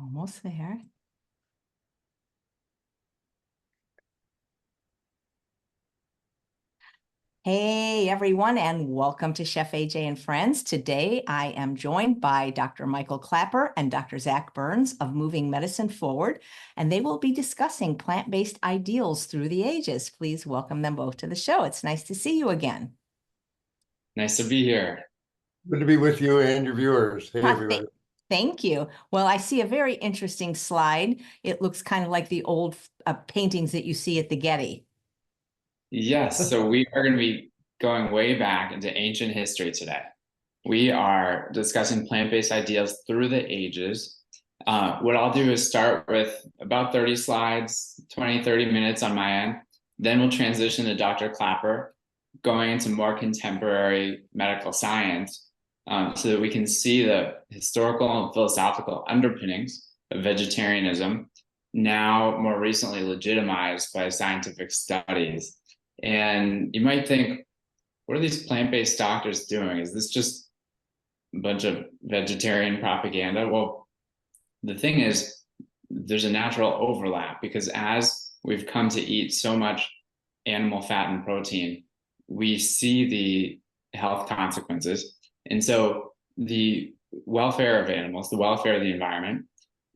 Almost there. Hey, everyone, and welcome to Chef AJ and Friends. Today, I am joined by Dr. Michael Klaper and Dr. Zach Burns of Moving Medicine Forward, and they will be discussing plant-based ideals through the ages. Please welcome them both to the show. It's nice to see you again. Nice to be here. Good to be with you and your viewers. Hey, everybody. Thank you. Well, I see a very interesting slide. It looks kind of like the old paintings that you see at the Getty. Yes, so we are going to be going way back into ancient history today. We are discussing plant-based ideals through the ages. What I'll do is start with about 30 slides, 20, 30 minutes on my end. Then we'll transition to Dr. Klaper, going into more contemporary medical science, so that we can see the historical and philosophical underpinnings of vegetarianism, now more recently legitimized by scientific studies. And you might think, what are these plant-based doctors doing? Is this just a bunch of vegetarian propaganda? Well, the thing is, there's a natural overlap, because as we've come to eat so much animal fat and protein, we see the health consequences. And so the welfare of animals, the welfare of the environment,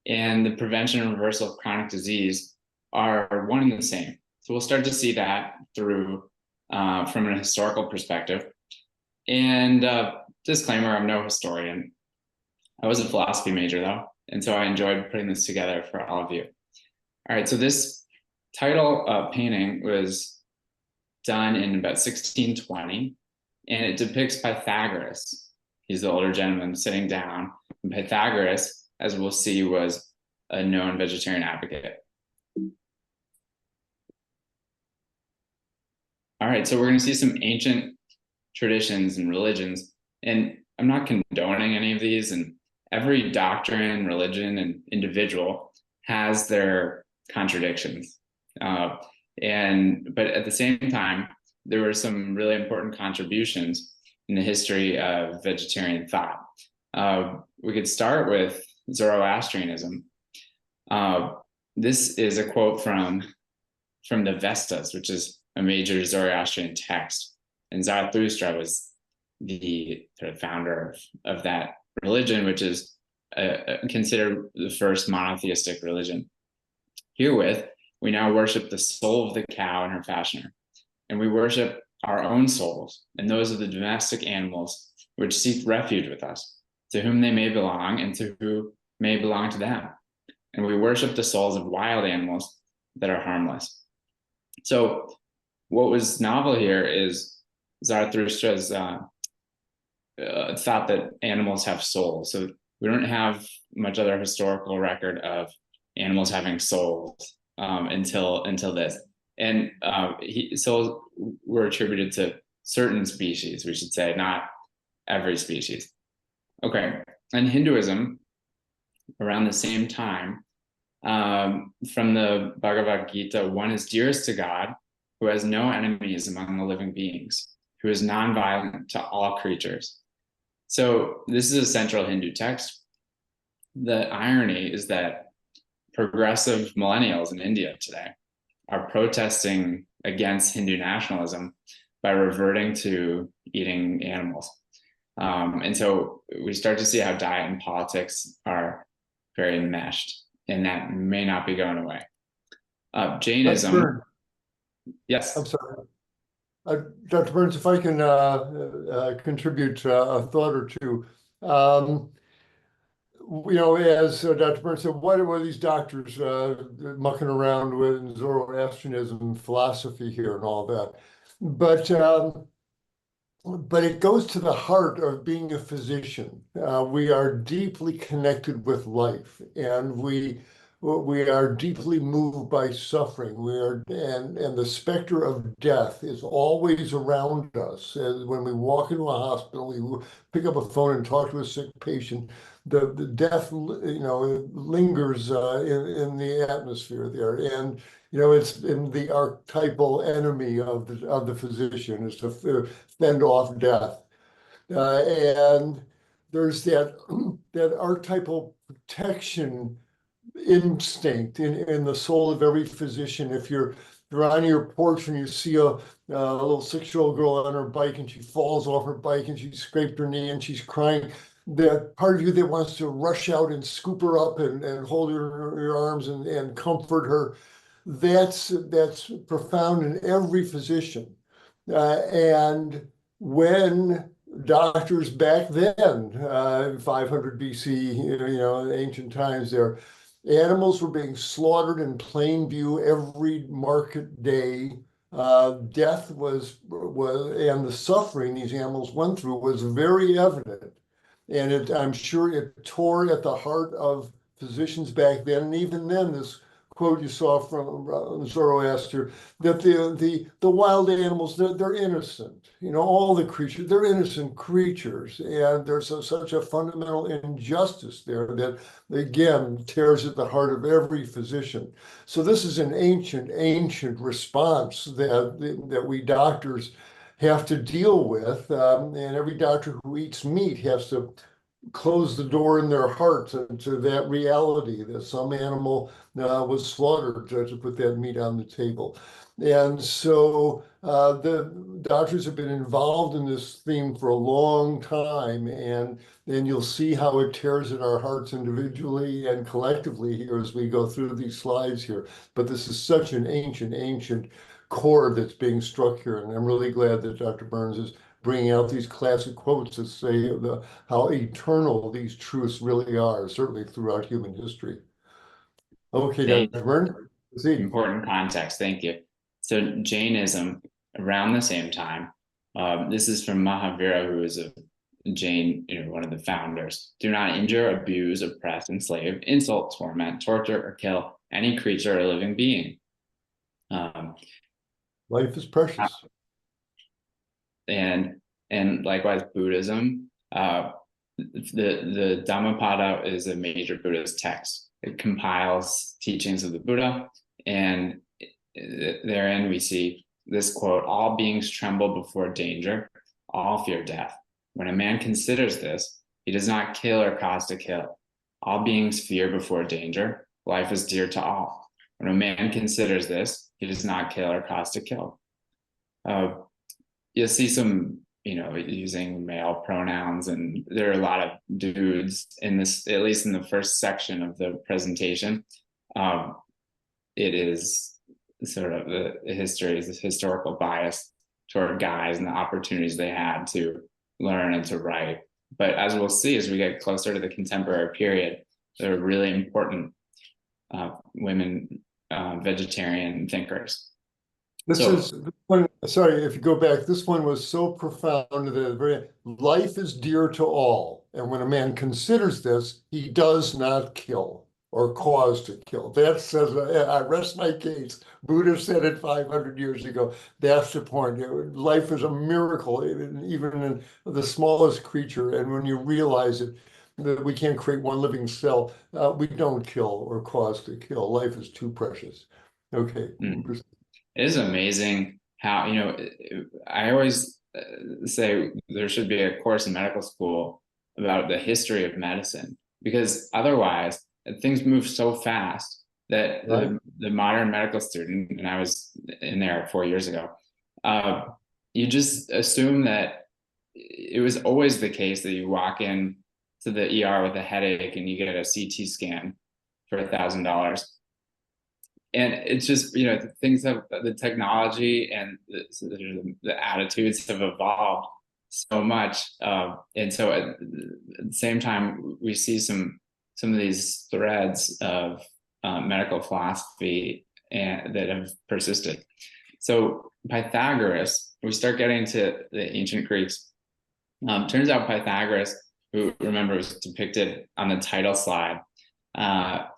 and the prevention and reversal of chronic disease are one and the same. So we'll start to see that through from an historical perspective. And disclaimer, I'm no historian. I was a philosophy major though, and so I enjoyed putting this together for all of you. All right, so this title painting was done in about 1620, and it depicts Pythagoras. He's the older gentleman sitting down. And Pythagoras, as we'll see, was a known vegetarian advocate. All right, so we're going to see some ancient traditions and religions, and I'm not condoning any of these, and every doctrine, religion, and individual has their contradictions. But at the same time, there were some really important contributions in the history of vegetarian thought. We could start with Zoroastrianism. This is a quote from the Vestas, which is a major Zoroastrian text. And Zarathustra was the founder of that religion, which is considered the first monotheistic religion. Herewith, we now worship the soul of the cow and her fashioner, and we worship our own souls and those of the domestic animals which seek refuge with us, to whom they may belong and to who may belong to them. And we worship the souls of wild animals that are harmless. So what was novel here is Zarathustra's thought that animals have souls. So we don't have much other historical record of animals having souls until this. And souls were attributed to certain species, we should say, not every species. Okay, and Hinduism, around the same time, from the Bhagavad Gita, one is dearest to God, who has no enemies among the living beings, who is nonviolent to all creatures. So this is a central Hindu text. The irony is that progressive millennials in India today are protesting against Hindu nationalism by reverting to eating animals. And so we start to see how diet and politics are very enmeshed, and that may not be going away. Jainism. Yes. I'm sorry. Dr. Burns, if I can contribute a thought or two. As Dr. Burns said, what are these doctors mucking around with Zoroastrianism philosophy here and all that? But it goes to the heart of being a physician. We are deeply connected with life, and we are deeply moved by suffering. And the specter of death is always around us. As when we walk into a hospital, we pick up a phone and talk to a sick patient. The death, lingers in the atmosphere there, and it's in the archetypal enemy of the physician is to fend off death, and there's that archetypal protection instinct in the soul of every physician. If you're on your porch and you see a little 6-year-old girl on her bike and she falls off her bike and she scraped her knee and she's crying, that part of you that wants to rush out and scoop her up and hold her in your arms and comfort her, that's profound in every physician. And when doctors back then, 500 BC, ancient times there, animals were being slaughtered in plain view every market day. Death was, and the suffering these animals went through was very evident. And I'm sure it tore at the heart of physicians back then. And even then, this quote you saw from Zoroaster, that the wild animals, they're innocent. All the creatures, they're innocent creatures. And there's such a fundamental injustice there that, again, tears at the heart of every physician. So this is an ancient response that we doctors have to deal with. And every doctor who eats meat has to close the door in their hearts to that reality that some animal was slaughtered to put that meat on the table. And so the doctors have been involved in this theme for a long time, and then you'll see how it tears at our hearts individually and collectively here as we go through these slides here. But this is such an ancient chord that's being struck here, and I'm really glad that Dr. Burns is bringing out these classic quotes that say how eternal these truths really are, certainly throughout human history. Okay, Dr. Burns, proceed. Important context. Thank you. So Jainism, around the same time, this is from Mahavira, who is a Jain, one of the founders. Do not injure, abuse, oppress, enslave, insult, torment, torture, or kill any creature or living being. Life is precious. And likewise, Buddhism, the Dhammapada is a major Buddhist text. It compiles teachings of the Buddha, and therein we see this quote: all beings tremble before danger, all fear death. When a man considers this, he does not kill or cause to kill. All beings fear before danger, life is dear to all. When a man considers this, he does not kill or cause to kill. You'll see some, using male pronouns, and there are a lot of dudes in this, at least in the first section of the presentation. It is sort of the history is this historical bias toward guys and the opportunities they had to learn and to write. But as we'll see, as we get closer to the contemporary period, there are really important women vegetarian thinkers. This one, sorry, if you go back, this one was so profound that life is dear to all. And when a man considers this, he does not kill or cause to kill. That says, I rest my case. Buddha said it 500 years ago. That's the point. Life is a miracle, even in the smallest creature. And when you realize it, that we can't create one living cell, we don't kill or cause to kill. Life is too precious. Okay. It is amazing how, I always say there should be a course in medical school about the history of medicine, because otherwise things move so fast that the modern medical student, and I was in there 4 years ago, you just assume that it was always the case that you walk in to the ER with a headache and you get a CT scan for $1,000. And it's just, things have, the technology and the attitudes have evolved so much. And so at the same time, we see some of these threads of medical philosophy that have persisted. So Pythagoras, we start getting to the ancient Greeks. Turns out Pythagoras, who, remember, was depicted on the title slide,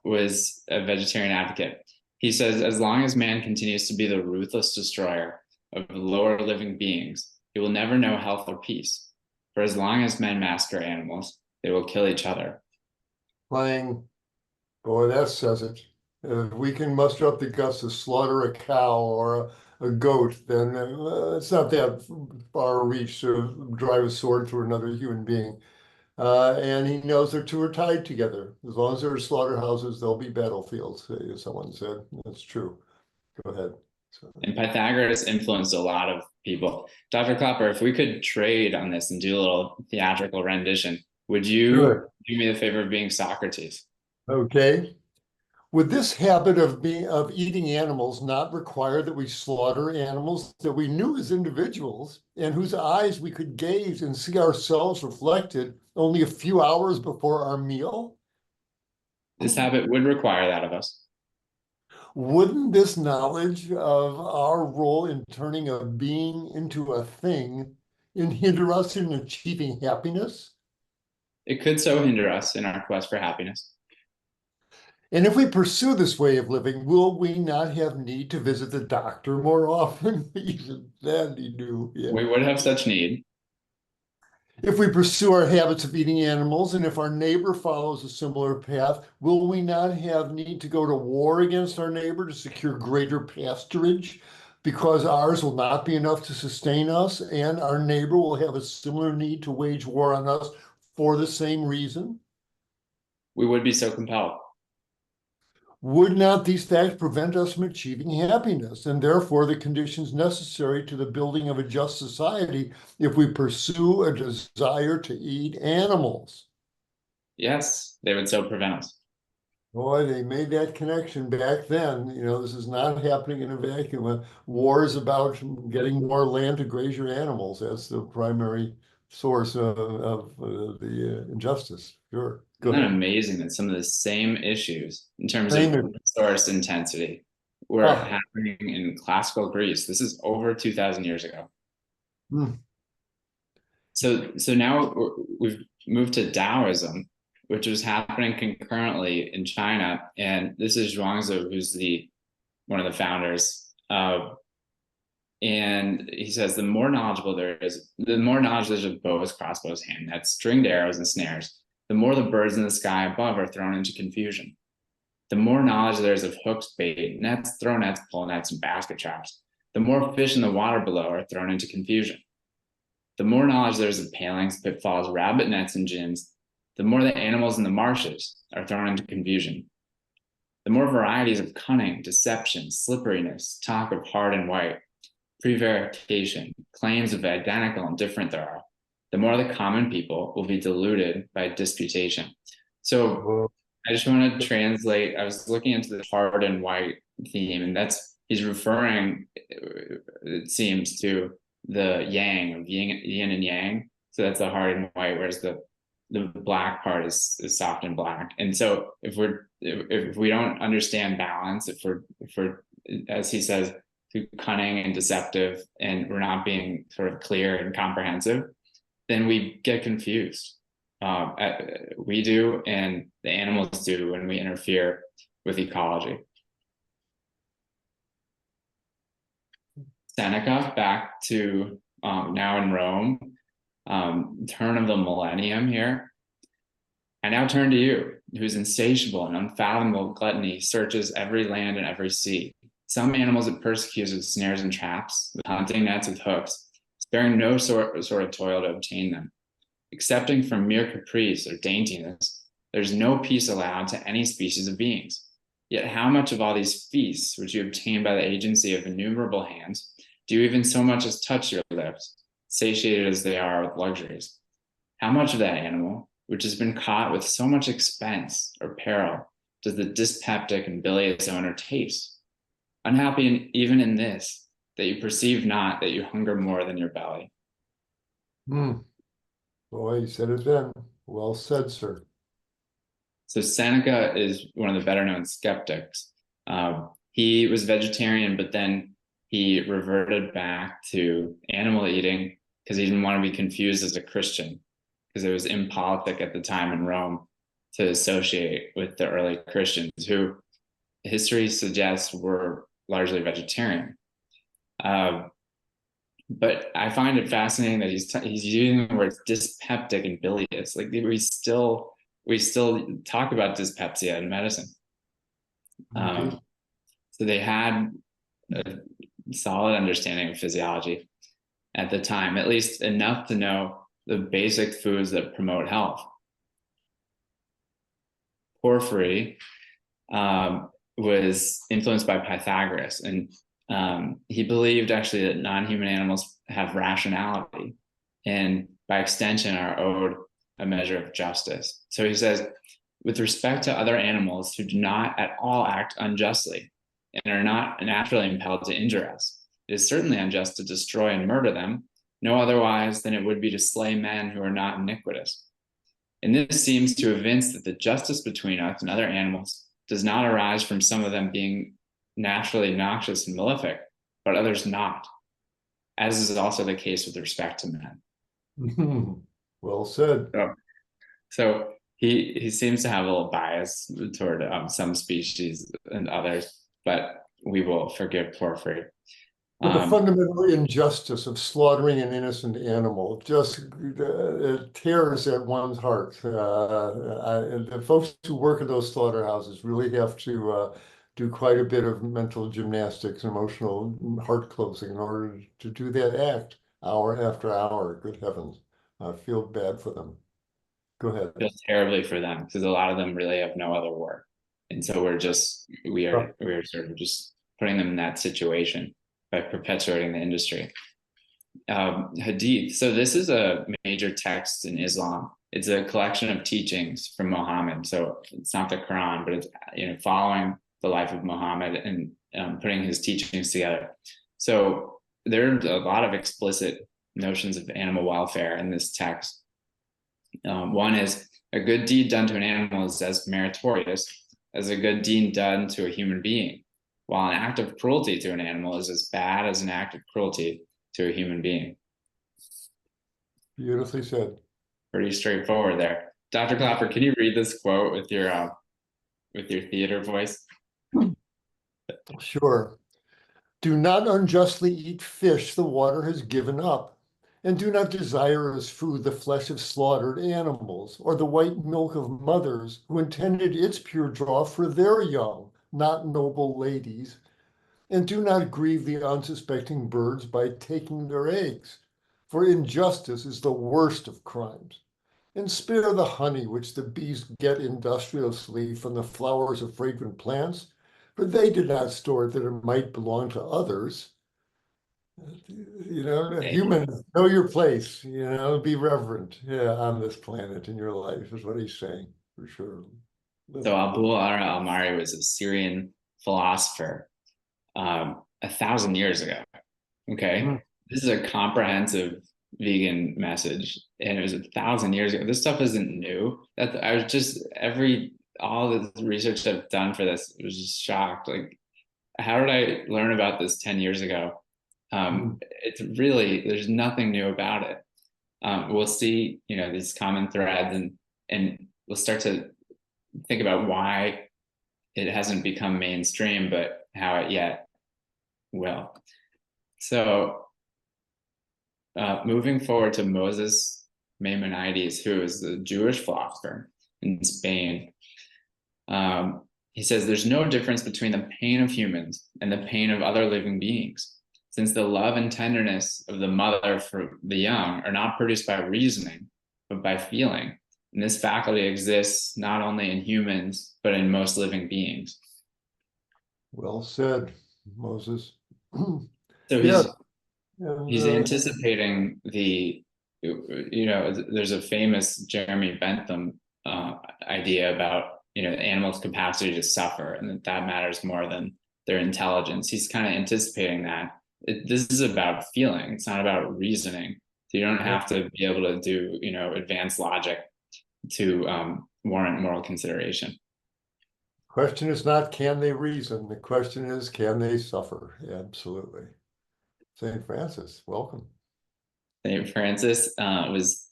was a vegetarian advocate. He says, as long as man continues to be the ruthless destroyer of lower living beings, he will never know health or peace. For as long as men massacre animals, they will kill each other. Boy, that says it. If we can muster up the guts to slaughter a cow or a goat, then it's not that far a reach to drive a sword through another human being. And he knows the two are tied together. As long as there are slaughterhouses, there'll be battlefields, as someone said. That's true. Go ahead. So, And Pythagoras influenced a lot of people. Dr. Klaper, if we could trade on this and do a little theatrical rendition, would you sure. do me the favor of being Socrates? Okay. Would this habit of eating animals not require that we slaughter animals that we knew as individuals and whose eyes we could gaze and see ourselves reflected only a few hours before our meal? This habit would require that of us. Wouldn't this knowledge of our role in turning a being into a thing hinder us in achieving happiness? It could so hinder us in our quest for happiness. And if we pursue this way of living, will we not have need to visit the doctor more often? Even that he knew. Yeah. We would have such need. If we pursue our habits of eating animals, and if our neighbor follows a similar path, will we not have need to go to war against our neighbor to secure greater pasturage? Because ours will not be enough to sustain us, and our neighbor will have a similar need to wage war on us for the same reason? We would be so compelled. Would not these facts prevent us from achieving happiness, and therefore the conditions necessary to the building of a just society if we pursue a desire to eat animals? Yes, they would so prevent us. Boy, they made that connection back then. You know, this is not happening in a vacuum. War is about getting more land to graze your animals. That's the primary source of the injustice. Sure. Go Isn't it ahead. amazing that some of the same issues in terms Same of as- resource intensity were Ah, happening in classical Greece? This is over 2,000 years ago. hmm. So now we've moved to Taoism, which was happening concurrently in China. And this is Zhuangzi, who's one of the founders. And he says the more knowledgeable there is, the more knowledge there's of bows, crossbows, hand nets, stringed arrows, and snares, the more the birds in the sky above are thrown into confusion. The more knowledge there is of hooks, bait, nets, throw nets, pull nets, and basket traps, the more fish in the water below are thrown into confusion. The more knowledge there is of palings, pitfalls, rabbit nets, and gins, the more the animals in the marshes are thrown into confusion. The more varieties of cunning, deception, slipperiness, talk of hard and white, prevarication, claims of identical and different there are, the more the common people will be deluded by disputation. So I just want to translate. I was looking into the hard and white theme, and he's referring, it seems, to the yang of yin and yang. So that's the hard and white, whereas the black part is soft and black. And so if we don't understand balance, if we're as he says, too cunning and deceptive, and we're not being sort of clear and comprehensive, then we get confused. We do, and the animals do, when we interfere with ecology. Seneca, back to now in Rome, turn of the millennium here. I now turn to you, whose insatiable and unfathomable gluttony searches every land and every sea. Some animals it persecutes with snares and traps, with hunting nets, with hooks, sparing no sort of toil to obtain them. Excepting from mere caprice or daintiness, there's no peace allowed to any species of beings. Yet how much of all these feasts, which you obtain by the agency of innumerable hands, do you even so much as touch your lips, satiated as they are with luxuries? How much of that animal, which has been caught with so much expense or peril, does the dyspeptic and bilious owner taste? Unhappy even in this, that you perceive not that you hunger more than your belly. Boy, you said it then. Well said, sir. So Seneca is one of the better known skeptics. He was vegetarian, but then he reverted back to animal eating because he didn't want to be confused as a Christian, because it was impolitic at the time in Rome to associate with the early Christians, who history suggests were largely vegetarian. But I find it fascinating that he's using the words dyspeptic and bilious. Like we still talk about dyspepsia in medicine. So they had a solid understanding of physiology at the time, at least enough to know the basic foods that promote health. Porphyry was influenced by Pythagoras, and he believed actually that non-human animals have rationality, and by extension are owed a measure of justice. So he says, with respect to other animals who do not at all act unjustly and are not naturally impelled to injure us, it is certainly unjust to destroy and murder them, no otherwise than it would be to slay men who are not iniquitous. And this seems to evince that the justice between us and other animals does not arise from some of them being naturally noxious and malefic, but others not, as is also the case with respect to men. Well said. So he seems to have a little bias toward some species and others, but we will forgive Porphyry. But the fundamental injustice of slaughtering an innocent animal just it tears at one's heart. And the folks who work in those slaughterhouses really have to do quite a bit of mental gymnastics, emotional heart closing in order to do that act hour after hour. Good heavens. I feel bad for them. Go ahead. I feel terribly for them because a lot of them really have no other work. And so we are sort of just putting them in that situation by perpetuating the industry. Hadith. So this is a major text in Islam. It's a collection of teachings from Muhammad. So it's not the Quran, but it's following the life of Muhammad and putting his teachings together. So there are a lot of explicit notions of animal welfare in this text. One is a good deed done to an animal is as meritorious as a good deed done to a human being, while an act of cruelty to an animal is as bad as an act of cruelty to a human being. Beautifully said. Pretty straightforward there. Dr. Klaper, can you read this quote with your theater voice? Sure. Do not unjustly eat fish the water has given up, and do not desire as food the flesh of slaughtered animals, or the white milk of mothers who intended its pure draw for their young, not noble ladies. And do not grieve the unsuspecting birds by taking their eggs, for injustice is the worst of crimes. And spare the honey which the bees get industriously from the flowers of fragrant plants, for they did not store it that it might belong to others. Humans, know your place, be reverent on this planet in your life is what he's saying, for sure. So Abu al-Mari was a Syrian philosopher 1,000 years ago. Okay. Mm-hmm. This is a comprehensive vegan message, and it was 1,000 years ago. This stuff isn't new. All the research I've done for this was just shocked. Like, how did I learn about this 10 years ago? It's really, there's nothing new about it. We'll see, these common threads, and we'll start to think about why it hasn't become mainstream, but how it yet will. So moving forward to Moses Maimonides, who is the Jewish philosopher in Spain. He says there's no difference between the pain of humans and the pain of other living beings, since the love and tenderness of the mother for the young are not produced by reasoning, but by feeling. And this faculty exists not only in humans, but in most living beings. Well said, Moses. So he's anticipating there's a famous Jeremy Bentham idea about, animals' capacity to suffer, and that matters more than their intelligence. He's kind of anticipating that. This is about feeling. It's not about reasoning. So you don't have to be able to do, advanced logic to warrant moral consideration. Question is not, can they reason? The question is, can they suffer? Absolutely. St. Francis, welcome. St. Francis was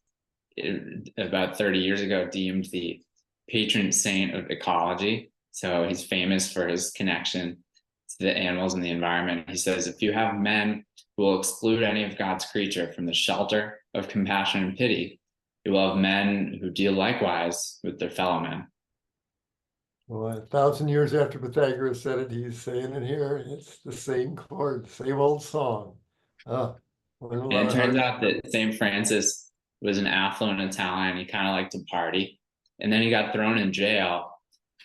about 30 years ago deemed the patron saint of ecology. So he's famous for his connection to the animals and the environment. He says, if you have men who will exclude any of God's creature from the shelter of compassion and pity, you will have men who deal likewise with their fellow men. Well, 1,000 years after Pythagoras said it, he's saying it here. It's the same chord, same old song. And it turns out that St. Francis was an affluent Italian. He kind of liked to party. And then he got thrown in jail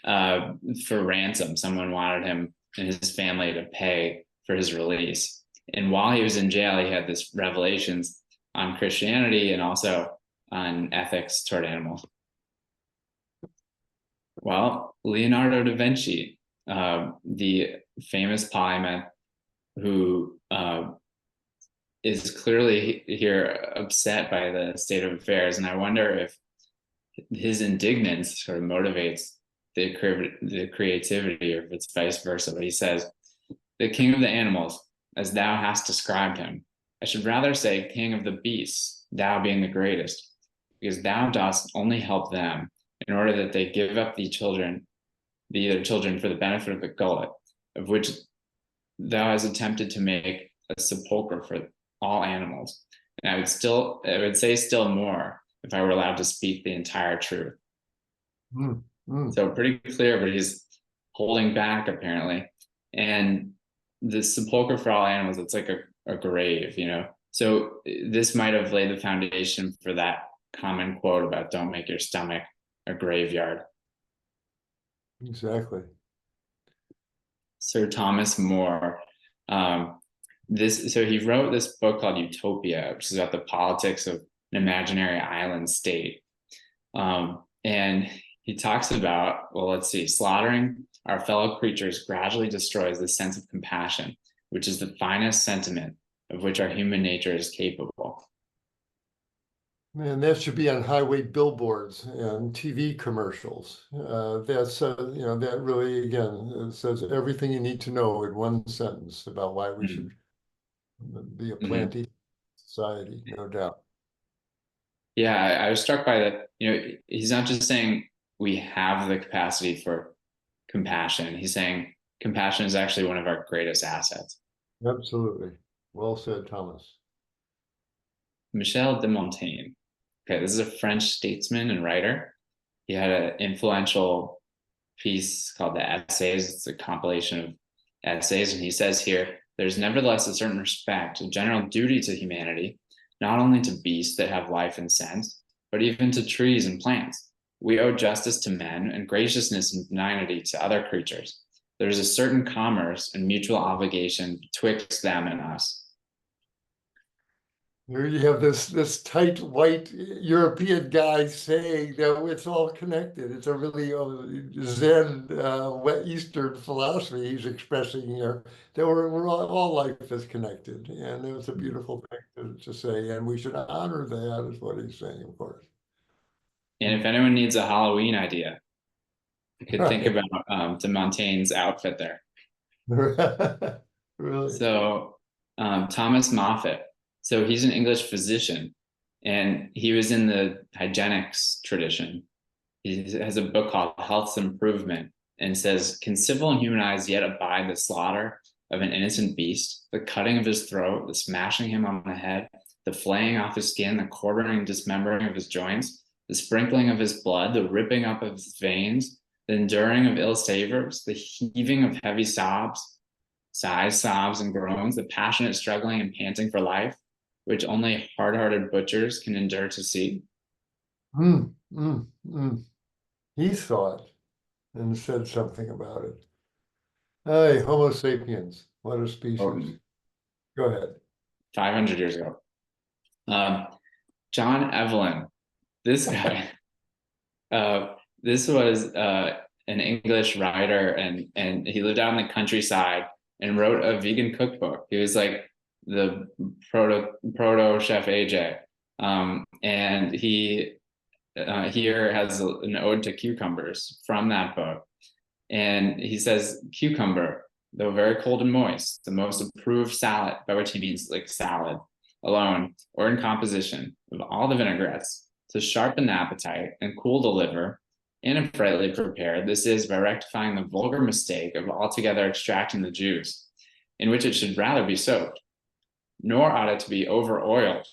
for ransom. Someone wanted him and his family to pay for his release. And while he was in jail, he had this revelations on Christianity and also on ethics toward animals. Well, Leonardo da Vinci, the famous polymath who is clearly here upset by the state of affairs. And I wonder if his indignance sort of motivates the creativity, or if it's vice versa. But he says, the king of the animals, as thou hast described him, I should rather say king of the beasts, thou being the greatest, because thou dost only help them in order that they give up their children for the benefit of the gullet, of which thou hast attempted to make a sepulchre for all animals. And I would say still more if I were allowed to speak the entire truth. So pretty clear, but he's holding back apparently. And the sepulchre for all animals, it's like a grave, you know? So this might have laid the foundation for that common quote about don't make your stomach a graveyard. Exactly. Sir Thomas More. So he wrote this book called Utopia, which is about the politics of an imaginary island state. And he talks about, well, let's see, slaughtering our fellow creatures gradually destroys the sense of compassion, which is the finest sentiment of which our human nature is capable. Man, that should be on highway billboards and TV commercials. That really, again, says everything you need to know in one sentence about why we should be a planty society, no doubt. Yeah, I was struck by that. You know, he's not just saying we have the capacity for compassion. He's saying compassion is actually one of our greatest assets. Absolutely. Well said, Thomas. Michel de Montaigne. Okay, this is a French statesman and writer. He had an influential piece called the Essays. It's a compilation of essays. And he says here, there's nevertheless a certain respect, a general duty to humanity, not only to beasts that have life and sense, but even to trees and plants. We owe justice to men and graciousness and benignity to other creatures. There is a certain commerce and mutual obligation betwixt them and us. Here you have this tight white European guy saying that it's all connected. It's a really Zen Eastern philosophy he's expressing here. That we're all life is connected, and it's a beautiful thing to say. And we should honor that, is what he's saying, of course. And if anyone needs a Halloween idea, you could think about de Montaigne's outfit there. Really? So Thomas Moffat. So he's an English physician, and he was in the hygienics tradition. He has a book called Health's Improvement, and says, can civil and human eyes yet abide the slaughter of an innocent beast, the cutting of his throat, the smashing him on the head, the flaying off his skin, the quartering and dismembering of his joints, the sprinkling of his blood, the ripping up of his veins, the enduring of ill savors, the heaving of heavy sighs, sobs, and groans, the passionate struggling and panting for life, which only hard-hearted butchers can endure to see? He thought and said something about it. Hey, Homo sapiens, what a species. Go ahead. 500 years ago. John Evelyn, this guy, this was an English writer, and he lived out in the countryside and wrote a vegan cookbook. He was like the proto chef AJ, and he here has an ode to cucumbers from that book, and he says, cucumber, though very cold and moist, the most approved salad, by which he means like salad alone or in composition, of all the vinaigrettes, to sharpen the appetite and cool the liver, and if rightly prepared, this is by rectifying the vulgar mistake of altogether extracting the juice, in which it should rather be soaked. Nor ought it to be over-oiled,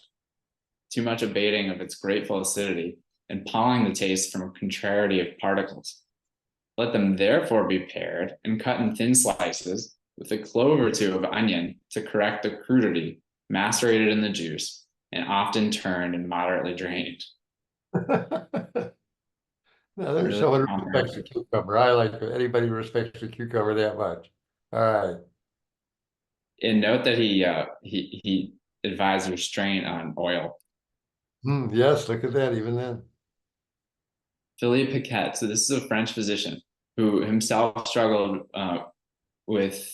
too much abating of its grateful acidity, and palling the taste from a contrariety of particles. Let them therefore be pared and cut in thin slices, with a clove or two of onion to correct the crudity, macerated in the juice, and often turned and moderately drained. Now, there's Really someone who respects the comprehensive. cucumber. I like it. Anybody who respects the cucumber that much. All right. And note that he advised restraint on oil. Yes, look at that, even then. Philippe Paquet. So this is a French physician who himself struggled with.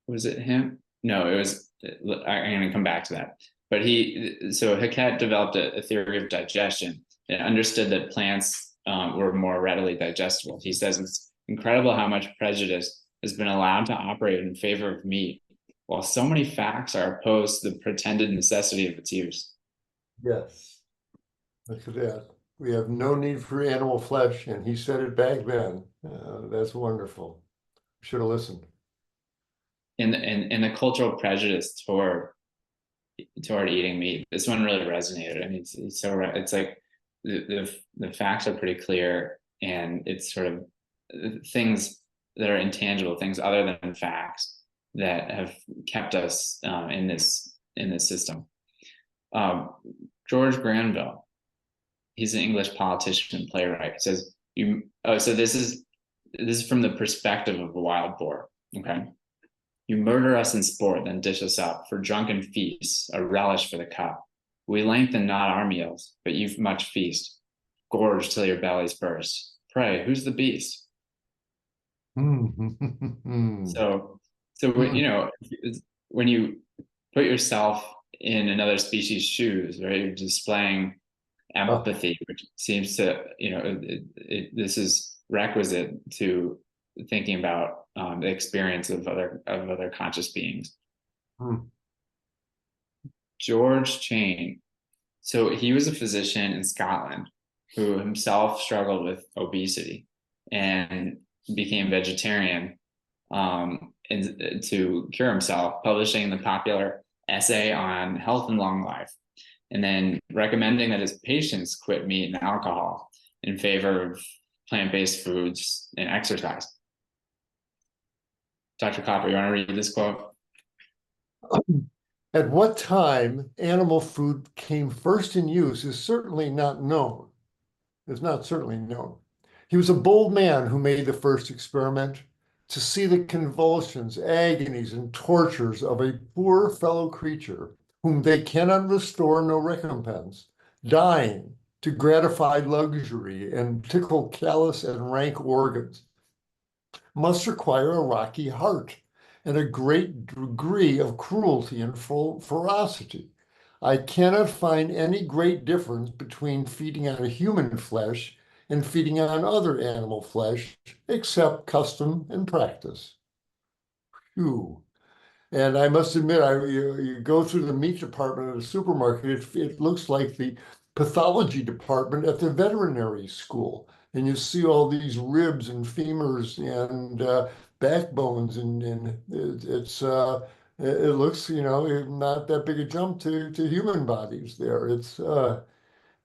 Was it him? No, it was. I'm going to come back to that. But Hackett developed a theory of digestion and understood that plants were more readily digestible. He says it's incredible how much prejudice has been allowed to operate in favor of meat, while so many facts are opposed to the pretended necessity of its use. Yes. Look at that. We have no need for animal flesh, and he said it back then. That's wonderful. Should have listened. And the cultural prejudice toward eating meat, this one really resonated. I mean, it's like the facts are pretty clear, and it's sort of things that are intangible, things other than facts, that have kept us in this system. George Granville, he's an English politician and playwright, says so this is from the perspective of a wild boar. Okay. You murder us in sport, then dish us up for drunken feasts, a relish for the cup. We lengthen not our meals, but you've much feast. Gorge till your bellies burst. Pray, who's the beast? So when you put yourself in another species' shoes, right, you're displaying empathy, which seems to, this is requisite to thinking about the experience of other conscious beings. George Chain. So he was a physician in Scotland who himself struggled with obesity and became vegetarian to cure himself, publishing the popular essay on health and long life, and then recommending that his patients quit meat and alcohol in favor of plant-based foods and exercise. Dr. Klaper, you want to read this quote? At what time animal food came first in use is certainly not known. It's not certainly known. He was a bold man who made the first experiment to see the convulsions, agonies, and tortures of a poor fellow creature whom they cannot restore no recompense, dying to gratify luxury and tickle callous and rank organs, must require a rocky heart and a great degree of cruelty and ferocity. I cannot find any great difference between feeding on human flesh and feeding on other animal flesh, except custom and practice. Phew. And I must admit, you go through the meat department of the supermarket, it looks like the pathology department at the veterinary school. And you see all these ribs and femurs and backbones, and it looks, not that big a jump to human bodies there. It's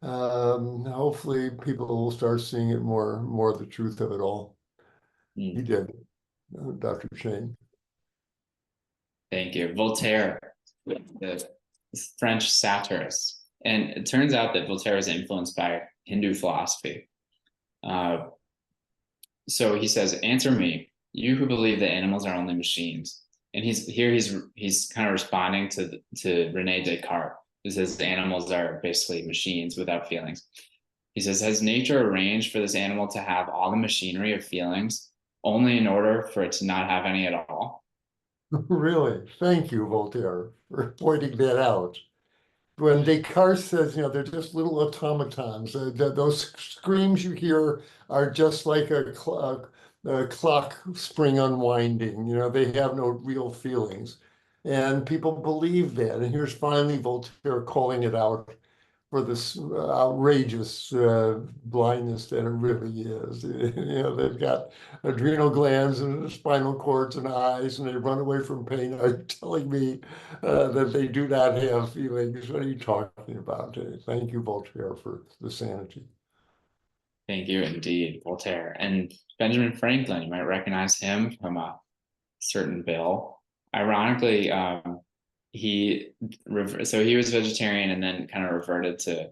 hopefully people will start seeing it more the truth of it all. He did, Dr. Shane. Thank you. Voltaire, the French satirist. And it turns out that Voltaire was influenced by Hindu philosophy. So he says, answer me, you who believe that animals are only machines. And he's kind of responding to Rene Descartes, who says animals are basically machines without feelings. He says, has nature arranged for this animal to have all the machinery of feelings only in order for it to not have any at all? Really? Thank you, Voltaire, for pointing that out. When Descartes says, they're just little automatons, those screams you hear are just like a clock spring unwinding. They have no real feelings. And people believe that. And here's finally Voltaire calling it out for this outrageous blindness that it really is. They've got adrenal glands and spinal cords and eyes, and they run away from pain. Are you telling me that they do not have feelings? What are you talking about? Thank you, Voltaire, for the sanity. Thank you, indeed, Voltaire. And Benjamin Franklin, you might recognize him from a certain bill. Ironically, so he was vegetarian and then kind of reverted to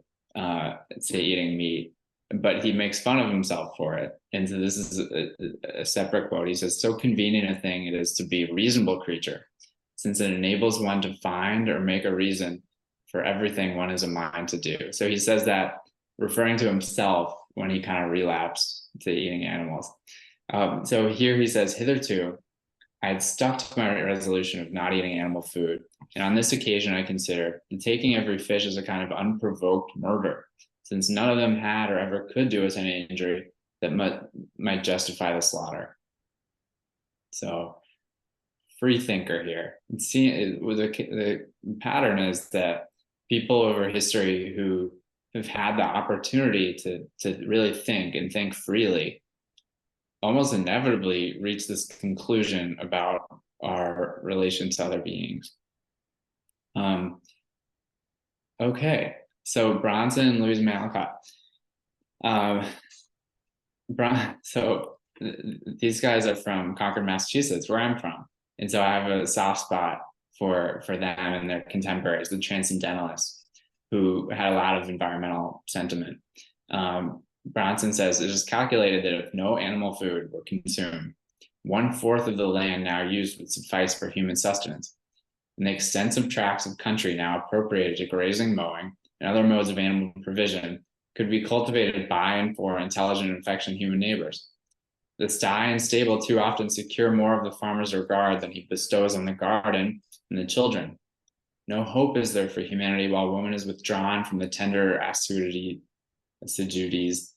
eating meat, but he makes fun of himself for it. And so this is a separate quote. He says, "So convenient a thing it is to be a reasonable creature, since it enables one to find or make a reason for everything one is a mind to do." So he says that referring to himself when he kind of relapsed to eating animals. So here he says, "Hitherto I had stuck to my resolution of not eating animal food, and on this occasion I considered the taking every fish as a kind of unprovoked murder, since none of them had or ever could do us any injury that might justify the slaughter." So, free thinker here. The pattern is that people over history who have had the opportunity to really think and think freely almost inevitably reach this conclusion about our relation to other beings. Okay, so Bronson and Louise Malcott. These guys are from Concord, Massachusetts, where I'm from, and so I have a soft spot for them and their contemporaries, the transcendentalists, who had a lot of environmental sentiment. Bronson says, "It is calculated that if no animal food were consumed, 1/4 of the land now used would suffice for human sustenance. And the extensive tracts of country now appropriated to grazing, mowing, and other modes of animal provision could be cultivated by and for intelligent and affectionate human neighbors. The sty and stable too often secure more of the farmer's regard than he bestows on the garden and the children. No hope is there for humanity while woman is withdrawn from the tender assiduities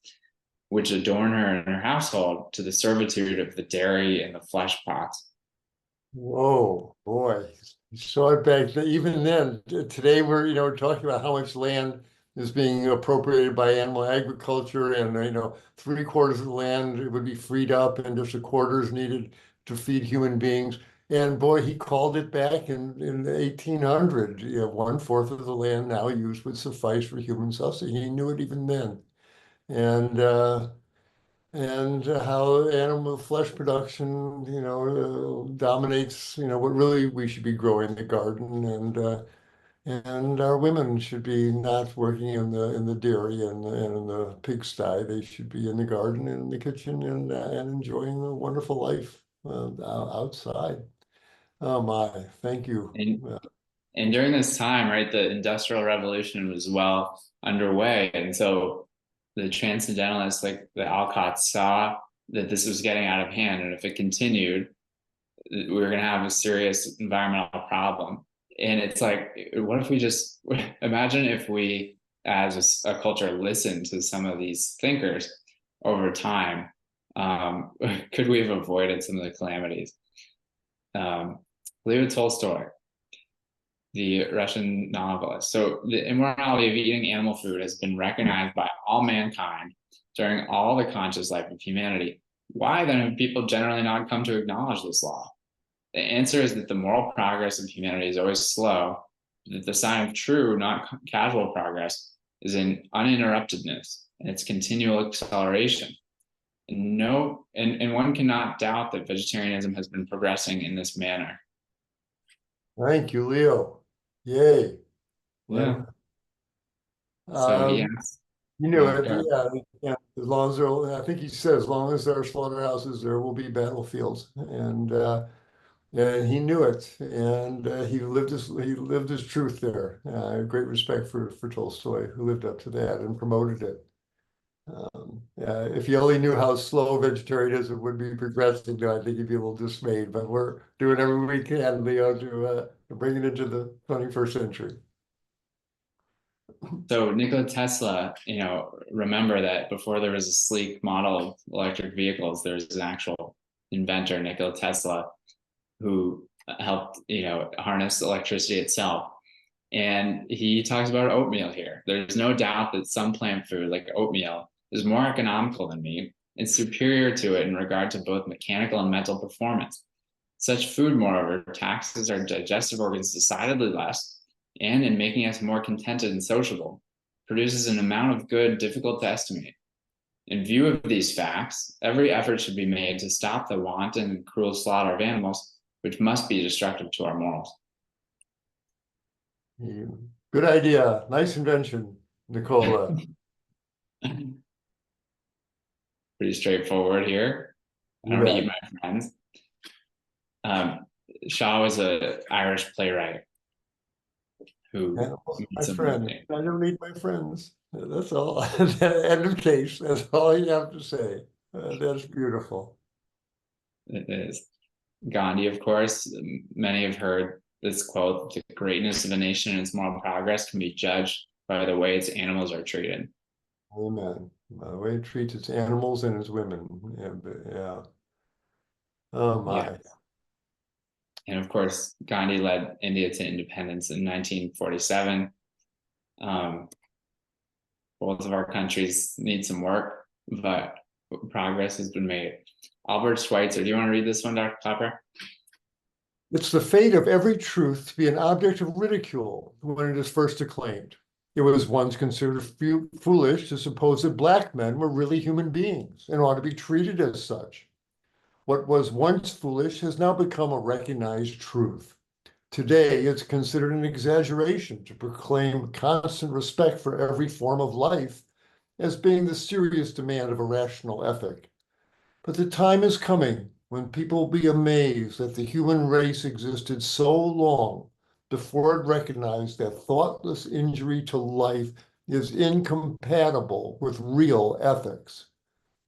which adorn her and her household to the servitude of the dairy and the flesh pots." Whoa, boy. You saw it back then. Even then, today we're talking about how much land is being appropriated by animal agriculture, and 3/4 of the land would be freed up and just a quarter is needed to feed human beings. And boy, he called it back in 1800. 1/4 of the land now used would suffice for human sustenance. He knew it even then. And how animal flesh production, dominates, what really we should be growing in the garden, and our women should be not working in the dairy and in the pigsty. They should be in the garden and in the kitchen and enjoying a wonderful life outside. Oh my, thank you. And during this time, right, the Industrial Revolution was well underway. And so the transcendentalists, like the Alcotts, saw that this was getting out of hand. And if it continued, we were going to have a serious environmental problem. And it's like, what if we just imagine if we, as a culture, listened to some of these thinkers over time? Could we have avoided some of the calamities? Leo Tolstoy, the Russian novelist. So the immorality of eating animal food has been recognized by all mankind during all the conscious life of humanity. Why then have people generally not come to acknowledge this law? The answer is that the moral progress of humanity is always slow, but that the sign of true, not casual progress is in uninterruptedness and its continual acceleration. And one cannot doubt that vegetarianism has been progressing in this manner. Thank you, Leo. Yay. Yeah. So he asks, yeah. As long as there, I think he said, as long as there are slaughterhouses, there will be battlefields, and he knew it, and he lived his truth there. Great respect for Tolstoy, who lived up to that and promoted it. If you only knew how slow vegetarianism would be progressing, I think you'd be a little dismayed. But we're doing everything we can, Leo, to bring it into the 21st century. So Nikola Tesla, remember that before there was a sleek model of electric vehicles, there was an actual inventor, Nikola Tesla, who helped, harness electricity itself. And he talks about oatmeal here. There's no doubt that some plant food, like oatmeal, is more economical than meat and superior to it in regard to both mechanical and mental performance. Such food, moreover, taxes our digestive organs decidedly less, and in making us more contented and sociable, produces an amount of good difficult to estimate. In view of these facts, every effort should be made to stop the wanton and cruel slaughter of animals, which must be destructive to our morals. Good idea. Nice invention, Nicola. Pretty straightforward here. I You don't eat bet. my friends. Um, Shaw was an Irish playwright who Animals, made my some friend. movie. I don't need my friends. That's all. End of case. That's all you have to say. That's beautiful. It is Gandhi, of course. Many have heard this quote: "The greatness of a nation and its moral progress can be judged by the way its animals are treated." Amen. The way it treats its animals and its women. Yeah. Oh Yeah. my. And of course, Gandhi led India to independence in 1947. Um, both of our countries need some work, but progress has been made. Albert Schweitzer, do you want to read this one, Dr. Klaper? It's the fate of every truth to be an object of ridicule when it is first acclaimed. It was once considered foolish to suppose that Black men were really human beings and ought to be treated as such. What was once foolish has now become a recognized truth. Today, it's considered an exaggeration to proclaim constant respect for every form of life as being the serious demand of a rational ethic. But the time is coming when people will be amazed that the human race existed so long before it recognized that thoughtless injury to life is incompatible with real ethics.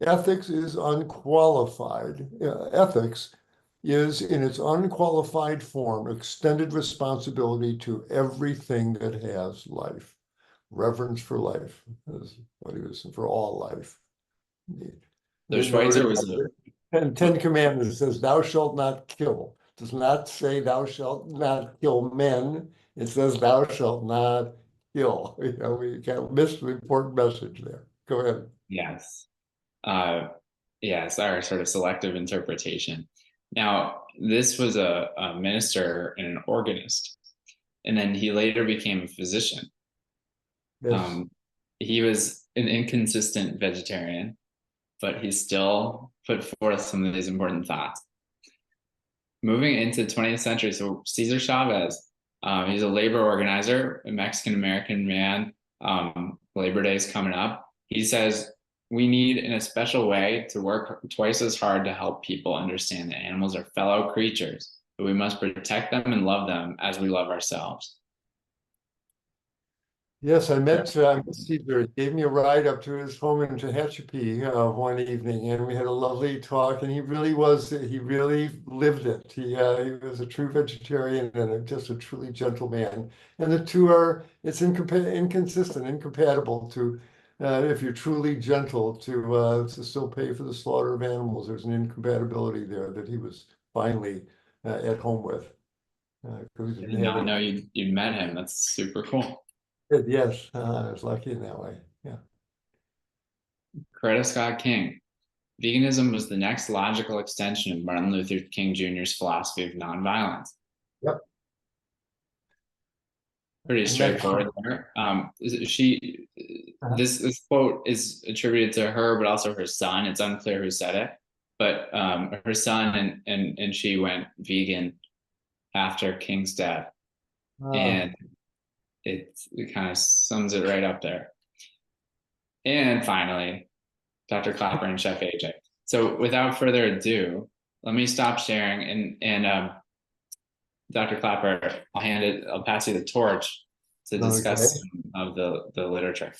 Ethics is unqualified. Ethics is, in its unqualified form, extended responsibility to everything that has life. Reverence for life is what he was for all life. So You know, Schweitzer was a and Ten Commandments says, "Thou shalt not kill." It does not say, "Thou shalt not kill men." It says, "Thou shalt not kill." You know, we can't miss the important message there. Go ahead. yes. Yes, our sort of selective interpretation. Now, this was a minister and an organist, and then he later became a physician. Yes. He was an inconsistent vegetarian, but he still put forth some of these important thoughts. Moving into the 20th century, so Cesar Chavez, he's a labor organizer, a Mexican-American man. Labor Day is coming up. He says, we need in a special way to work twice as hard to help people understand that animals are fellow creatures, but we must protect them and love them as we love ourselves. Yes, I met Cesar. He gave me a ride up to his home in Tehachapi one evening, and we had a lovely talk. And he really lived it. He was a true vegetarian and just a truly gentle man. And the two are, it's inconsistent, incompatible to, if you're truly gentle, to still pay for the slaughter of animals. There's an incompatibility there that he was finally at home with. Because I did not know you'd met him. That's super cool. Yes, I was lucky in that way. Yeah. Coretta Scott King. Veganism was the next logical extension of Martin Luther King Jr.'s philosophy of nonviolence. Yep. Pretty straightforward there. This quote is attributed to her, but also her son. It's unclear who said it, but her son and she went vegan after King's death, and it kind of sums it right up there. And finally, Dr. Klaper and Chef AJ. So without further ado, let me stop sharing and Dr. Klaper, I'll pass you the torch to discuss some of the literature.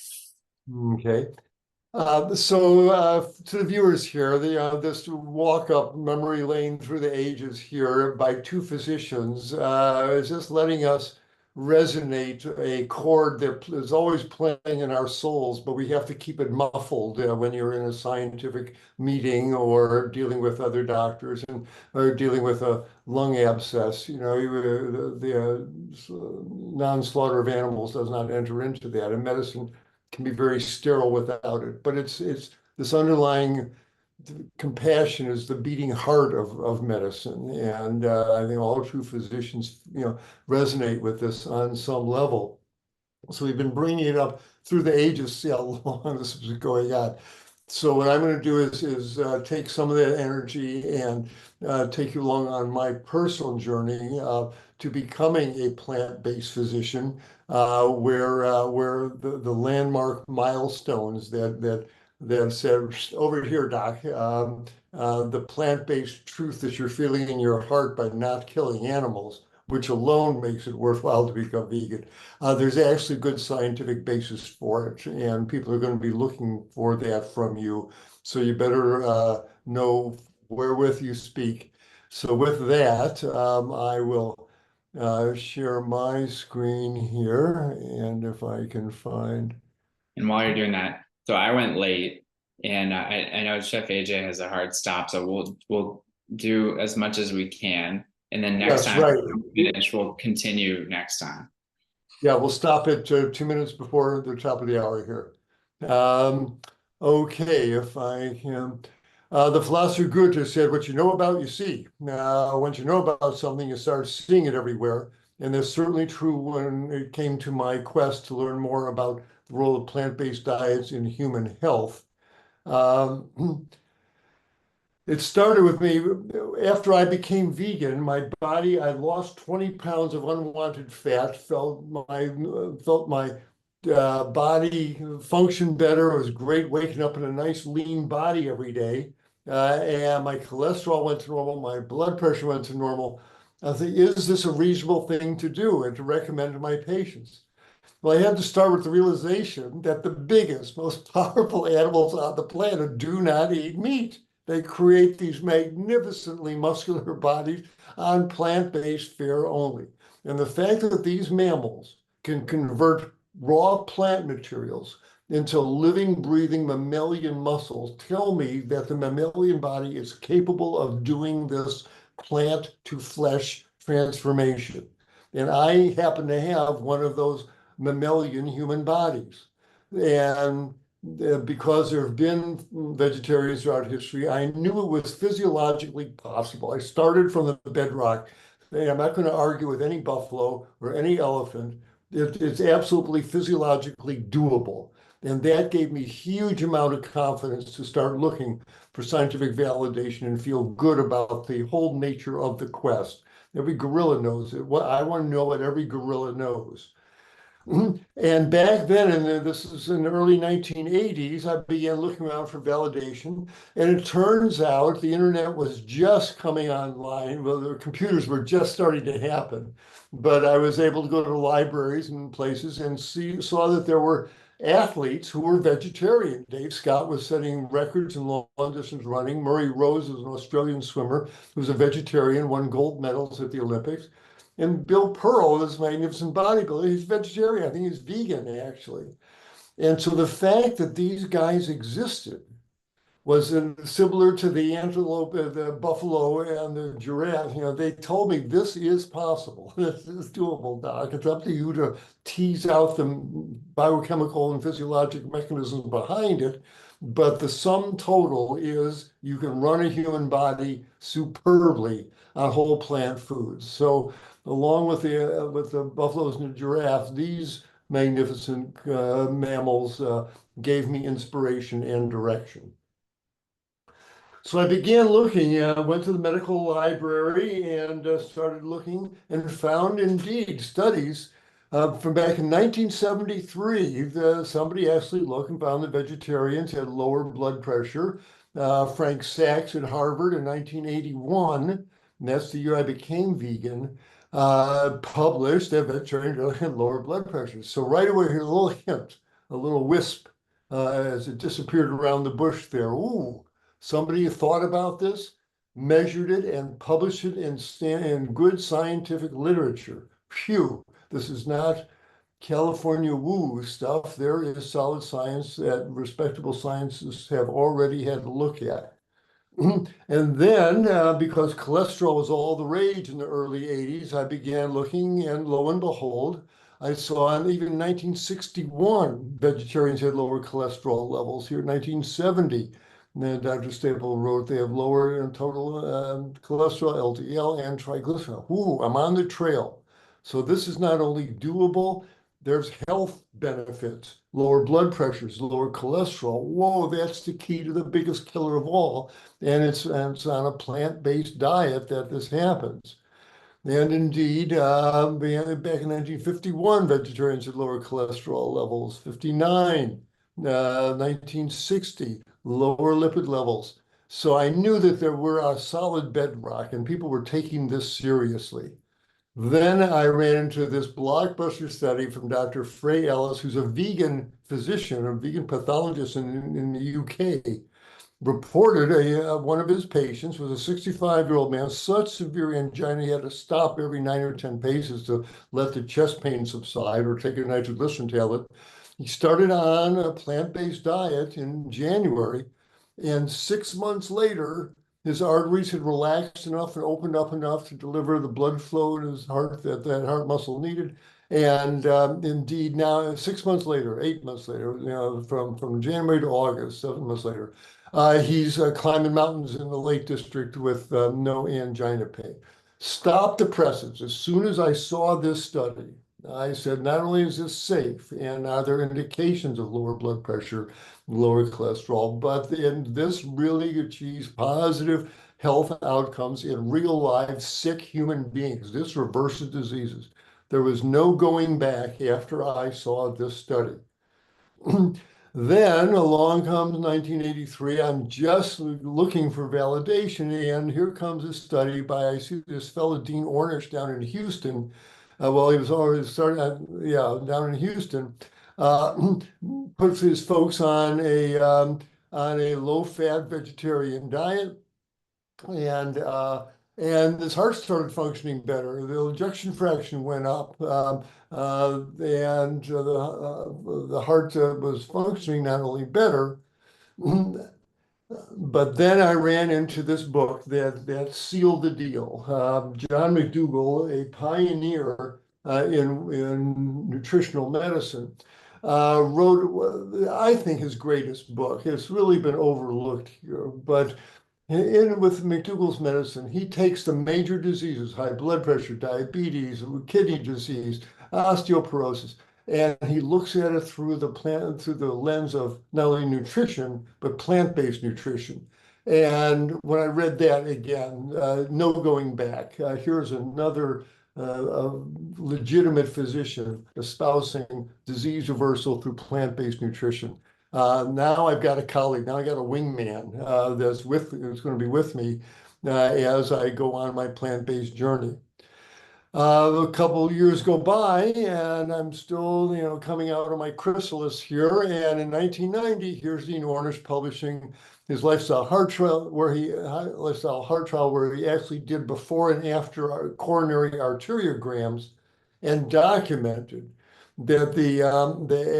Okay. To the viewers here, this walk up memory lane through the ages here by two physicians is just letting us resonate a chord that is always playing in our souls, but we have to keep it muffled when you're in a scientific meeting or dealing with other doctors or dealing with a lung abscess. You know, the non-slaughter of animals does not enter into that, and medicine can be very sterile without it. But it's this underlying compassion is the beating heart of medicine, and I think all true physicians, resonate with this on some level. So we've been bringing it up through the ages, see how long this was going on. So what I'm going to do is take some of that energy and take you along on my personal journey to becoming a plant-based physician, where the landmark milestones that said, over here, doc, the plant-based truth that you're feeling in your heart by not killing animals, which alone makes it worthwhile to become vegan. There's actually good scientific basis for it, and people are going to be looking for that from you. So you better know wherewith you speak. So with that, I will share my screen here, and if I can find. And while you're doing that, so I went late, and I know Chef AJ has a hard stop, so we'll do as much as we can, and then next Yes, time right. we finish, we'll continue next time. Yeah, we'll stop at 2 minutes before the top of the hour here. Okay, if I can. The philosopher Goethe said, what you know about, you see. Once you know about something, you start seeing it everywhere. And that's certainly true when it came to my quest to learn more about the role of plant-based diets in human health. Um, It started with me after I became vegan. My body, I lost 20 pounds of unwanted fat. Felt my body function better. It was great waking up in a nice lean body every day, and my cholesterol went to normal. My blood pressure went to normal. I think, is this a reasonable thing to do and to recommend to my patients? Well, I had to start with the realization that the biggest, most powerful animals on the planet do not eat meat. They create these magnificently muscular bodies on plant-based fare only. And the fact that these mammals can convert raw plant materials into living, breathing mammalian muscles tell me that the mammalian body is capable of doing this plant to flesh transformation. And I happen to have one of those mammalian human bodies. And because there have been vegetarians throughout history, I knew it was physiologically possible. I started from the bedrock. I'm not going to argue with any buffalo or any elephant. It's absolutely physiologically doable. And that gave me a huge amount of confidence to start looking for scientific validation and feel good about the whole nature of the quest. Every gorilla knows it. I want to know what every gorilla knows. And back then, and this is in the early 1980s, I began looking around for validation. And it turns out the internet was just coming online. Well, the computers were just starting to happen. But I was able to go to libraries and places and saw that there were athletes who were vegetarian. Dave Scott was setting records in long distance running. Murray Rose was an Australian swimmer who was a vegetarian, won gold medals at the Olympics. And Bill Pearl, this magnificent bodybuilder, he's vegetarian. I think he's vegan, actually. And so the fact that these guys existed was similar to the antelope, the buffalo, and the giraffe. They told me this is possible. This is doable, doc. It's up to you to tease out the biochemical and physiologic mechanisms behind it. But the sum total is you can run a human body superbly on whole plant foods. So along with the buffaloes and the giraffes, these magnificent mammals gave me inspiration and direction. So I began looking, went to the medical library and started looking and found indeed studies from back in 1973. Somebody actually looked and found that vegetarians had lower blood pressure. Frank Sachs at Harvard in 1981, and that's the year I became vegan, published that vegetarians had lower blood pressure. So right away, here's a little hint, a little wisp as it disappeared around the bush there. Ooh. Somebody thought about this, measured it, and published it in good scientific literature. Phew, this is not California woo stuff. There is solid science that respectable scientists have already had to look at. And then, because cholesterol was all the rage in the early 80s, I began looking, and lo and behold, I saw even in 1961, vegetarians had lower cholesterol levels. Here in 1970, then Dr. Staple wrote they have lower total cholesterol, LDL, and triglyceride. Ooh, I'm on the trail. So this is not only doable, there's health benefits, lower blood pressures, lower cholesterol. Whoa, that's the key to the biggest killer of all. And it's on a plant-based diet that this happens. And indeed, back in 1951, vegetarians had lower cholesterol levels. 59, 1960, lower lipid levels. So I knew that there were a solid bedrock and people were taking this seriously. Then I ran into this blockbuster study from Dr. Frey Ellis, who's a vegan physician, a vegan pathologist in the UK, reported one of his patients was a 65-year-old man, such severe angina, he had to stop every 9 or 10 paces to let the chest pain subside or take a nitroglycerin tablet. He started on a plant-based diet in January, and 6 months later, his arteries had relaxed enough and opened up enough to deliver the blood flow to his heart that heart muscle needed. And indeed, now 6 months later, 8 months later, from January to August, 7 months later, he's climbing mountains in the Lake District with no angina pain. Stop depressants. As soon as I saw this study, I said, not only is this safe and are there indications of lower blood pressure, lower cholesterol, but this really achieves positive health outcomes in real live sick human beings. This reverses diseases. There was no going back after I saw this study. Then along comes 1983. I'm just looking for validation, and here comes a study by I see this fellow Dean Ornish down in Houston. Well, he was already starting, yeah, down in Houston. Uh, puts his folks on a low-fat vegetarian diet, and his heart started functioning better. The ejection fraction went up, and the heart was functioning not only better, but then I ran into this book that sealed the deal. John McDougall, a pioneer in nutritional medicine, wrote, I think, his greatest book. It's really been overlooked here, but with McDougall's medicine, he takes the major diseases, high blood pressure, diabetes, kidney disease, osteoporosis, and he looks at it through the lens of not only nutrition, but plant-based nutrition. And when I read that again, no going back. Here's another legitimate physician espousing disease reversal through plant-based nutrition. Now I've got a colleague, now I got a wingman who's going to be with me as I go on my plant-based journey. A couple of years go by, and I'm still, coming out of my chrysalis here. And in 1990, here's Dean Ornish publishing his lifestyle heart trial, where he actually did before and after coronary arteriograms, and documented that the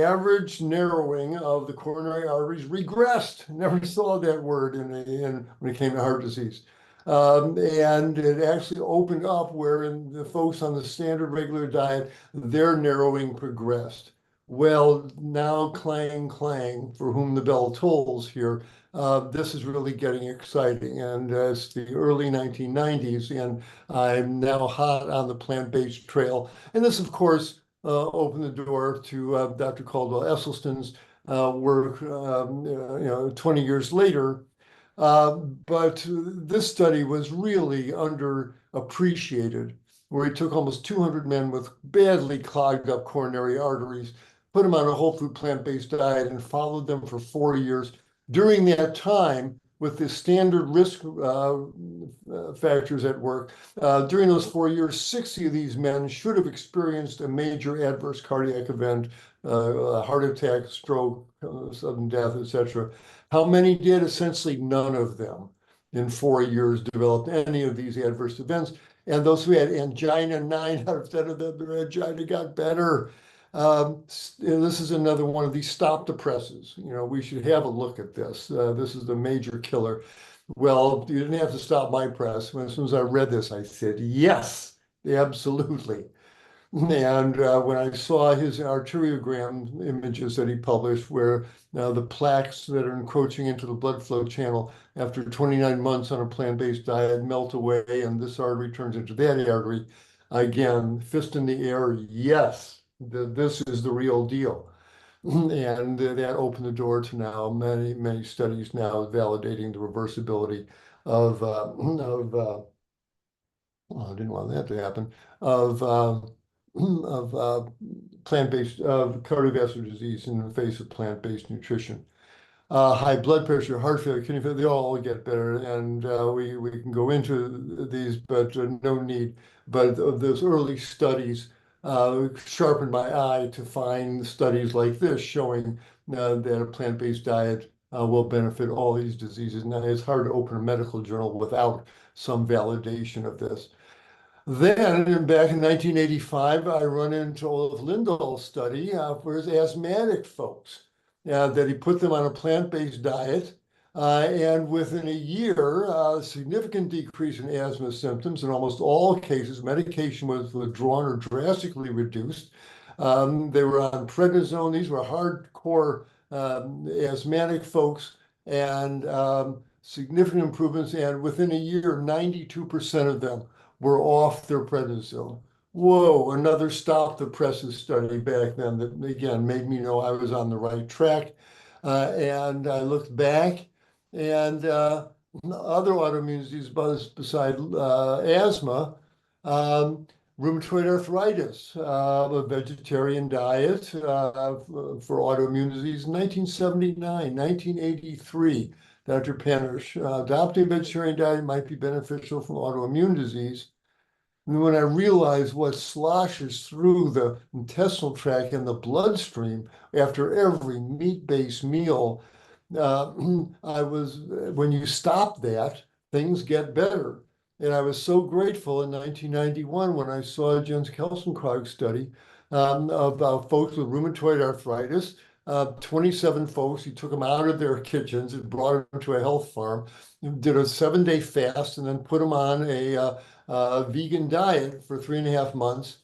average narrowing of the coronary arteries regressed. Never saw that word when it came to heart disease. And it actually opened up where in the folks on the standard regular diet, their narrowing progressed. Well, now clang, clang, for whom the bell tolls here. This is really getting exciting. And it's the early 1990s, and I'm now hot on the plant-based trail. And this, of course, opened the door to Dr. Caldwell Esselstyn's work, 20 years later. But this study was really underappreciated, where he took almost 200 men with badly clogged up coronary arteries, put them on a whole food plant-based diet, and followed them for 4 years. During that time, with the standard risk factors at work, during those 4 years, 60 of these men should have experienced a major adverse cardiac event, a heart attack, stroke, sudden death, etc. How many did? Essentially none of them in 4 years developed any of these adverse events. And those who had angina, 9 out of 10 of them, their angina got better. This is another one of these stop depressants. We should have a look at this. This is the major killer. Well, you didn't have to stop my press. As soon as I read this, I said, yes, absolutely. And when I saw his arteriogram images that he published, where the plaques that are encroaching into the blood flow channel after 29 months on a plant-based diet melt away, and this artery turns into that artery, again, fist in the air, yes, this is the real deal. And that opened the door to now many, many studies now validating the reversibility of well, I didn't want that to happen, of, of plant-based, cardiovascular disease in the face of plant-based nutrition. High blood pressure, heart failure, kidney failure, they all get better. And we can go into these, but no need. But those early studies sharpened my eye to find studies like this showing that a plant-based diet will benefit all these diseases. Now, it's hard to open a medical journal without some validation of this. Then, back in 1985, I run into Olaf Lindahl's study for his asthmatic folks, that he put them on a plant-based diet. And within a year, a significant decrease in asthma symptoms. In almost all cases, medication was withdrawn or drastically reduced. They were on prednisone. These were hardcore asthmatic folks, and significant improvements. And within a year, 92% of them were off their prednisone. Whoa, another stop the presses study back then that again made me know I was on the right track. And I looked back, and other autoimmune diseases besides asthma, rheumatoid arthritis, a vegetarian diet for autoimmune disease, 1979, 1983. Dr. Panish, adopting a vegetarian diet might be beneficial from autoimmune disease. And when I realized what sloshes through the intestinal tract and the bloodstream after every meat-based meal, when you stop that, things get better. And I was so grateful in 1991 when I saw Jens Kelsenkrog's study about folks with rheumatoid arthritis. 27 folks, he took them out of their kitchens and brought them to a health farm, did a 7-day fast, and then put them on a vegan diet for 3.5 months.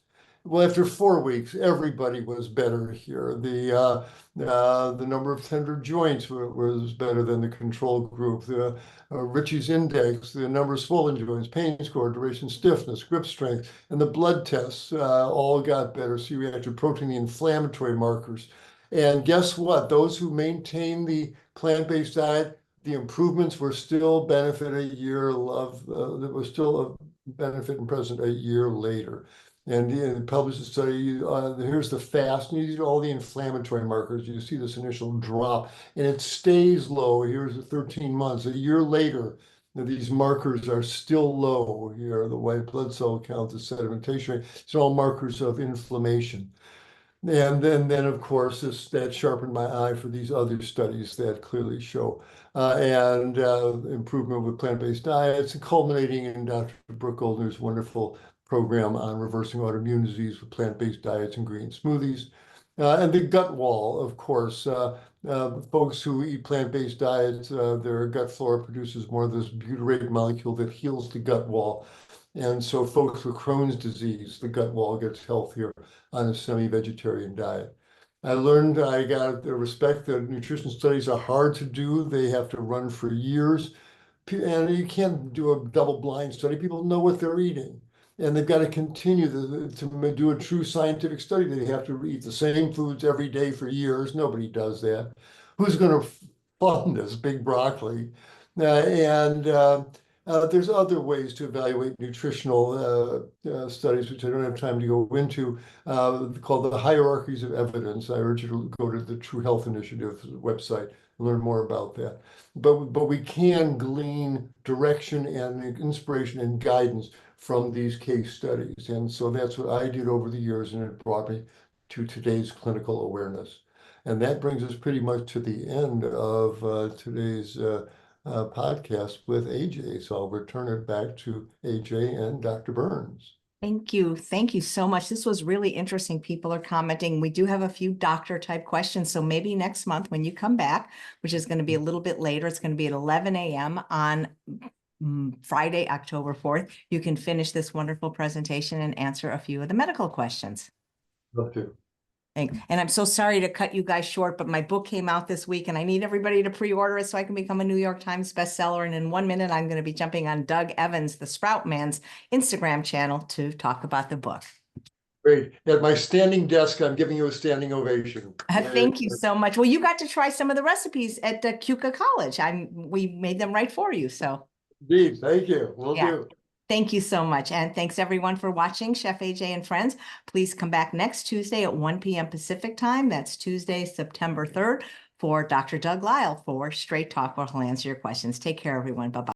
Well, after 4 weeks, everybody was better here. The number of tender joints was better than the control group. The Ritchie's index, the number of swollen joints, pain score, duration stiffness, grip strength, and the blood tests all got better. C-reactive protein, the inflammatory markers. And guess what? Those who maintain the plant-based diet, the improvements were still benefit a year of, that was still a benefit and present a year later. And published a study, here's the fast, and you see all the inflammatory markers. You see this initial drop, and it stays low. Here's the 13 months. A year later, these markers are still low. Here, the white blood cell count, the sedimentation rate, it's all markers of inflammation. And then of course, that sharpened my eye for these other studies that clearly show improvement with plant-based diets, and culminating in Dr. Brooke Goldner's wonderful program on reversing autoimmune disease with plant-based diets and green smoothies. And the gut wall, of course, folks who eat plant-based diets, their gut flora produces more of this butyrate molecule that heals the gut wall. And so folks with Crohn's disease, the gut wall gets healthier on a semi-vegetarian diet. I got the respect that nutrition studies are hard to do. They have to run for years. And you can't do a double-blind study. People know what they're eating. And they've got to continue to do a true scientific study. They have to eat the same foods every day for years. Nobody does that. Who's going to fund this big broccoli? There's other ways to evaluate nutritional studies, which I don't have time to go into, called the hierarchies of evidence. I urge you to go to the True Health Initiative website and learn more about that. But we can glean direction and inspiration and guidance from these case studies. And so that's what I did over the years, and it brought me to today's clinical awareness. And that brings us pretty much to the end of today's podcast with AJ. So I'll return it back to AJ and Dr. Burns. Thank you. Thank you so much. This was really interesting. People are commenting. We do have a few doctor type questions. So maybe next month when you come back, which is going to be a little bit later, it's going to be at 11 a.m. on Friday, October 4th. You can finish this wonderful presentation and answer a few of the medical questions. Love to. And I'm so sorry to cut you guys short, but my book came out this week and I need everybody to pre-order it so I can become a New York Times bestseller. And in 1 minute, I'm going to be jumping on Doug Evans, the Sprout Man's Instagram channel to talk about the book. Great. At my standing desk, I'm giving you a standing ovation. Thank you so much. Well, you got to try some of the recipes at Keuka College. We made them right for you. So Indeed. Thank you. Will do. Thank you so much. And thanks everyone for watching Chef AJ and Friends. Please come back next Tuesday at 1 p.m. Pacific time. That's Tuesday, September 3rd for Dr. Doug Lyle for Straight Talk, where he'll answer your questions. Take care, everyone. Bye-bye.